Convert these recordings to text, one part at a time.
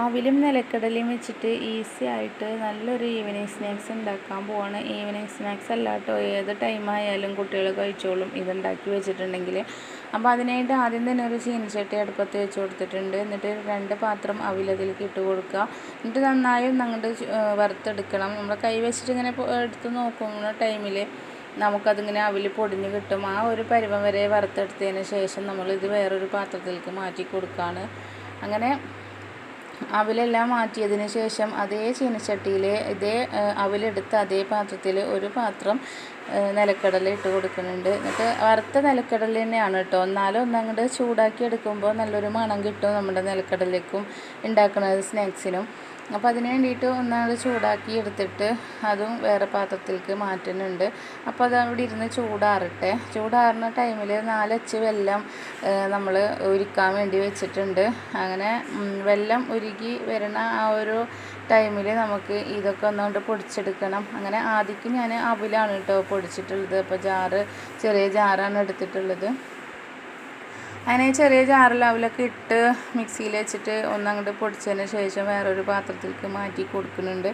അവിലും നിലക്കടലയും വെച്ചിട്ട് ഈസി ആയിട്ട് നല്ലൊരു ഈവനിങ് സ്നാക്സ് ഉണ്ടാക്കാൻ പോവാണ്. ഈവനിങ് സ്നാക്സ് അല്ല കേട്ടോ, ഏത് ടൈമായാലും കുട്ടികൾ കഴിച്ചോളും ഇതുണ്ടാക്കി വെച്ചിട്ടുണ്ടെങ്കിൽ. അപ്പോൾ അതിനായിട്ട് ആദ്യം തന്നെ ഒരു ചീനച്ചട്ടി അടുപ്പത്ത് വെച്ച് കൊടുത്തിട്ടുണ്ട്. എന്നിട്ട് 2 പാത്രം അവിലതിലേക്ക് ഇട്ട് കൊടുക്കുക. എന്നിട്ട് നന്നായി അങ്ങോട്ട് വറുത്തെടുക്കണം. നമ്മൾ കൈ വെച്ചിട്ട് ഇങ്ങനെ എടുത്ത് നോക്കുന്ന ടൈമിൽ നമുക്കതിങ്ങനെ അവിൽ പൊടിഞ്ഞ് കിട്ടും. ആ ഒരു പരുവം വരെ വറുത്തെടുത്തതിന് ശേഷം നമ്മളിത് വേറൊരു പാത്രത്തിലേക്ക് മാറ്റി കൊടുക്കുകയാണ്. അങ്ങനെ അവിലെല്ലാം മാറ്റിയതിന് ശേഷം അതേ ചീനച്ചട്ടിയിൽ ഇതേ അവിലെടുത്ത് അതേ പാത്രത്തിൽ ഒരു പാത്രം നിലക്കടല ഇട്ട് കൊടുക്കുന്നുണ്ട്. എന്നിട്ട് വറുത്ത നിലക്കടല തന്നെയാണ് കേട്ടോ, എന്നാലും ഒന്നങ്ങോട്ട് ചൂടാക്കി എടുക്കുമ്പോൾ നല്ലൊരു മണം കിട്ടും നമ്മുടെ നിലക്കടലയ്ക്കും ഉണ്ടാക്കുന്നത് സ്നാക്സിനും. അപ്പോൾ അതിന് വേണ്ടിയിട്ട് ഒന്നങ്ങോട്ട് ചൂടാക്കി എടുത്തിട്ട് അതും വേറെ പാത്രത്തിലേക്ക് മാറ്റുന്നുണ്ട്. അപ്പോൾ അത് അവിടെ ഇരുന്ന് ചൂടാറട്ടെ. ചൂടാറുന്ന ടൈമിൽ 4 അച്ച് വെല്ലം നമ്മൾ ഉരുക്കാൻ വേണ്ടി വെച്ചിട്ടുണ്ട്. അങ്ങനെ വെല്ലം ഉരുകി വരുന്ന ആ ഒരു ടൈമിൽ നമുക്ക് ഇതൊക്കെ ഒന്നുകൊണ്ട് പൊടിച്ചെടുക്കണം. അങ്ങനെ ആദ്യം ഞാൻ അവിലാണ് കേട്ടോ പൊടിച്ചിട്ടുള്ളത്. അപ്പോൾ ചെറിയ ജാറാണ് എടുത്തിട്ടുള്ളത്. അങ്ങനെ ചെറിയ ജാറിൽ അവിലൊക്കെ ഇട്ട് മിക്സിയിൽ വെച്ചിട്ട് ഒന്നങ്ങോട്ട് പൊടിച്ചതിന് ശേഷം വേറൊരു പാത്രത്തിലേക്ക് മാറ്റി കൊടുക്കുന്നുണ്ട്.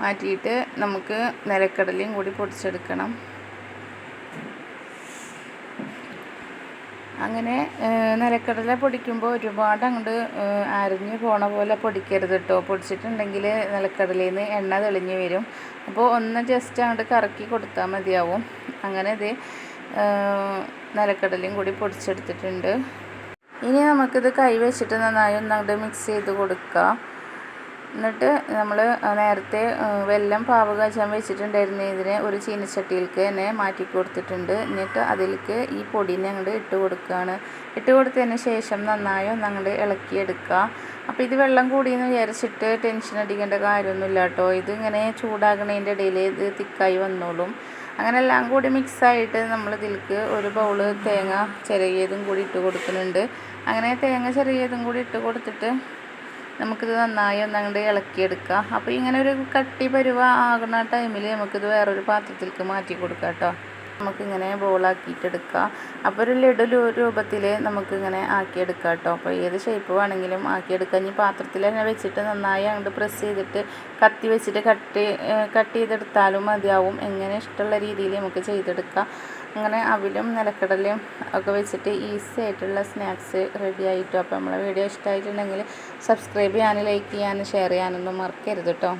മാറ്റിയിട്ട് നമുക്ക് നിലക്കടലയും കൂടി പൊടിച്ചെടുക്കണം. അങ്ങനെ നിലക്കടല പൊടിക്കുമ്പോൾ ഒരുപാട് അങ്ങോട്ട് അരിഞ്ഞ് പോണ പോലെ പൊടിക്കരുത് കേട്ടോ. പൊടിച്ചിട്ടുണ്ടെങ്കിൽ നിലക്കടലയിൽ നിന്ന് എണ്ണ തെളിഞ്ഞ് വരും. അപ്പോൾ ഒന്ന് ജസ്റ്റ് അങ്ങോട്ട് കറക്കി കൊടുത്താൽ മതിയാവും. അങ്ങനെ ഇത് നിലക്കടലയും കൂടി പൊടിച്ചെടുത്തിട്ടുണ്ട്. ഇനി നമുക്കിത് കൈ വെച്ചിട്ട് നന്നായി ഒന്നങ്ങോട്ട് മിക്സ് ചെയ്ത് കൊടുക്കുക. എന്നിട്ട് നമ്മൾ നേരത്തെ വെല്ലം പാവ് കാച്ചാൻ വെച്ചിട്ടുണ്ടായിരുന്ന ഇതിനെ ഒരു ചീനച്ചട്ടിയിലേക്ക് തന്നെ മാറ്റി കൊടുത്തിട്ടുണ്ട്. എന്നിട്ട് അതിലേക്ക് ഈ പൊടിനെ അങ്ങോട്ട് ഇട്ട് കൊടുക്കുകയാണ്. ഇട്ട് കൊടുത്തതിന് ശേഷം നന്നായി ഒന്നങ്ങോട്ട് ഇളക്കിയെടുക്കുക. അപ്പോൾ ഇത് വെള്ളം കൂടിയെന്ന് വിചാരിച്ചിട്ട് ടെൻഷൻ അടിക്കേണ്ട കാര്യമൊന്നുമില്ല കേട്ടോ. ഇതിങ്ങനെ ചൂടാകണതിൻ്റെ ഇടയിൽ ഇത് തിക്കായി വന്നോളും. അങ്ങനെ എല്ലാം കൂടി മിക്സായിട്ട് നമ്മൾ ഇതിലേക്ക് ഒരു ബൗള് തേങ്ങ ചിരകിയതും കൂടി ഇട്ട് കൊടുക്കുന്നുണ്ട്. അങ്ങനെ തേങ്ങ ചിരകിയതും കൂടി ഇട്ട് കൊടുത്തിട്ട് നമുക്കിത് നന്നായി ഒന്നങ്ങോട്ട് ഇളക്കിയെടുക്കുക. അപ്പോൾ ഇങ്ങനെ ഒരു കട്ടി പരുവ ആകുന്ന ടൈമിൽ നമുക്കിത് വേറൊരു പാത്രത്തിലേക്ക് മാറ്റി കൊടുക്കാം കേട്ടോ. നമുക്കിങ്ങനെ ബോളാക്കിയിട്ടെടുക്കുക. അപ്പോൾ ഒരു ലഡു രൂപത്തിൽ നമുക്കിങ്ങനെ ആക്കിയെടുക്കാം കേട്ടോ. അപ്പോൾ ഏത് ഷേപ്പ് വേണമെങ്കിലും ആക്കിയെടുക്കുക. ഇനി പാത്രത്തിൽ തന്നെ വെച്ചിട്ട് നന്നായി അങ്ങോട്ട് പ്രസ് ചെയ്തിട്ട് കത്തി വെച്ചിട്ട് കട്ട് ചെയ്തെടുത്താലും മതിയാവും. എങ്ങനെ ഇഷ്ടമുള്ള രീതിയിൽ നമുക്ക് ചെയ്തെടുക്കാം. അങ്ങനെ അവിലും നിലക്കടലയും ഒക്കെ വെച്ചിട്ട് ഈസി ആയിട്ടുള്ള സ്നാക്സ് റെഡി ആയിട്ടോ. അപ്പോൾ നമ്മളെ വീഡിയോ ഇഷ്ടമായിട്ടുണ്ടെങ്കിൽ സബ്സ്ക്രൈബ് ചെയ്യാനും ലൈക്ക് ചെയ്യാനും ഷെയർ ചെയ്യാനൊന്നും മറക്കരുത് കേട്ടോ.